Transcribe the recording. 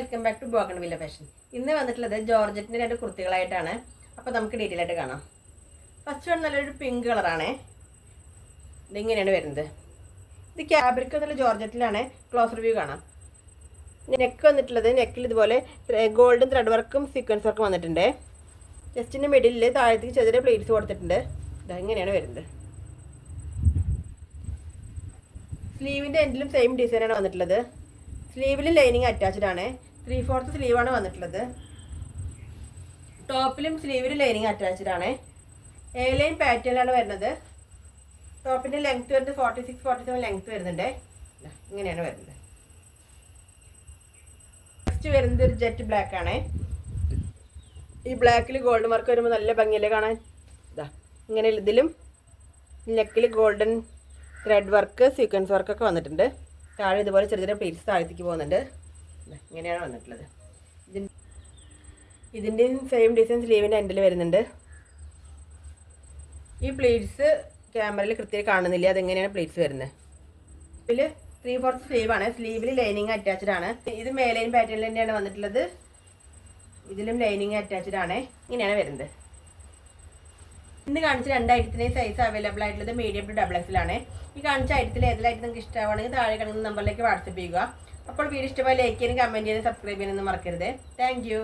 Welcome back to Bougainvillea fashion. ഇന്ന് വന്നിട്ടുള്ളത് ജോർജറ്റിൻ്റെ 2 കുർത്തികളായിട്ടാണ്. അപ്പോൾ നമുക്ക് ഡീറ്റെയിൽ ആയിട്ട് കാണാം. ഫസ്റ്റ് വൺ നല്ലൊരു പിങ്ക് കളറാണ്. ഇതിങ്ങനെയാണ് വരുന്നത്. ഇത് ക്യാബ്രിക് എന്നുള്ള ജോർജറ്റിലാണ്. ക്ലോസ് റിവ്യൂ കാണാം. നെക്ക് വന്നിട്ടുള്ളത് നെക്കിൽ ഇതുപോലെ ഗോൾഡൻ ത്രെഡ് വർക്കും സീക്വൻസ് വർക്കും വന്നിട്ടുണ്ട്. ജസ്റ്റിൻ്റെ മിഡിലിൽ താഴത്തേക്ക് ചെറിയ പ്ലേറ്റ്സ് കൊടുത്തിട്ടുണ്ട്. ഇങ്ങനെയാണ് വരുന്നത്. സ്ലീവിൻ്റെ എൻഡിലും സെയിം ഡിസൈനാണ് വന്നിട്ടുള്ളത്. സ്ലീവിൽ ലൈനിങ് അറ്റാച്ച്ഡ് ആണ്. 3/4 സ്ലീവാണ് വന്നിട്ടുള്ളത്. ടോപ്പിലും സ്ലീവിലും ലൈനിങ് അറ്റാച്ച്ഡ് ആണ്. എ ലൈൻ പാറ്റേണിലാണ് വരുന്നത്. ടോപ്പിൻ്റെ ലെങ്ത് വരുന്നത് 46-47 ലെങ്ത് വരുന്നുണ്ട്. ഇങ്ങനെയാണ് വരുന്നത്. നെക്സ്റ്റ് വരുന്നത് ഒരു ജെറ്റ് ബ്ലാക്ക് ആണ്. ഈ ബ്ലാക്കിൽ ഗോൾഡൻ വർക്ക് വരുമ്പോൾ നല്ല ഭംഗിയല്ലേ കാണാൻ. ഇങ്ങനെ ഇതിലും നെക്കിൽ ഗോൾഡൻ ത്രെഡ് വർക്ക് സീക്വൻസ് വർക്കൊക്കെ വന്നിട്ടുണ്ട്. താഴെ ഇതുപോലെ ചെറിയ ചെറിയ പ്ലേറ്റ്സ് താഴത്തേക്ക് പോകുന്നുണ്ട്. ഇങ്ങനെയാണ് വന്നിട്ടുള്ളത്. ഇതിൻ്റെയും സെയിം ഡിസൈൻ സ്ലീവിൻ്റെ എൻഡിൽ വരുന്നുണ്ട്. ഈ പ്ലേറ്റ്സ് ക്യാമറയിൽ കൃത്യമായി കാണുന്നില്ല. അതെങ്ങനെയാണ് പ്ലേറ്റ്സ് വരുന്നത്. ഇതിൽ 3/4 സ്ലീവാണ്. സ്ലീവിൽ ലൈനിങ് അറ്റാച്ച്ഡ് ആണ്. ഇത് മേലൈൻ പാറ്റേണിൽ തന്നെയാണ് വന്നിട്ടുള്ളത്. ഇതിലും ലൈനിങ് അറ്റാച്ച്ഡ് ആണ്. ഇങ്ങനെയാണ് വരുന്നത്. ഇന്ന് കാണിച്ച 2 ഐറ്റത്തിൻ്റെയും സൈസ് അവൈലബിൾ ആയിട്ടുള്ളത് മീഡിയം ടു XXL ആണ്. ഈ കാണിച്ച ഐറ്റത്തിൽ ഏതിലായിട്ട് നിങ്ങൾക്ക് ഇഷ്ടമാണെങ്കിൽ താഴെ കാണുന്ന നമ്പറിലേക്ക് വാട്സപ്പ് ചെയ്യുക. അപ്പോൾ വീഡിയോ ഇഷ്ടമായി ലൈക്ക് ചെയ്യാനും കമൻറ്റ് ചെയ്യാനും സബ്സ്ക്രൈബ് ചെയ്യാനൊന്നും മറക്കരുത്. Thank you.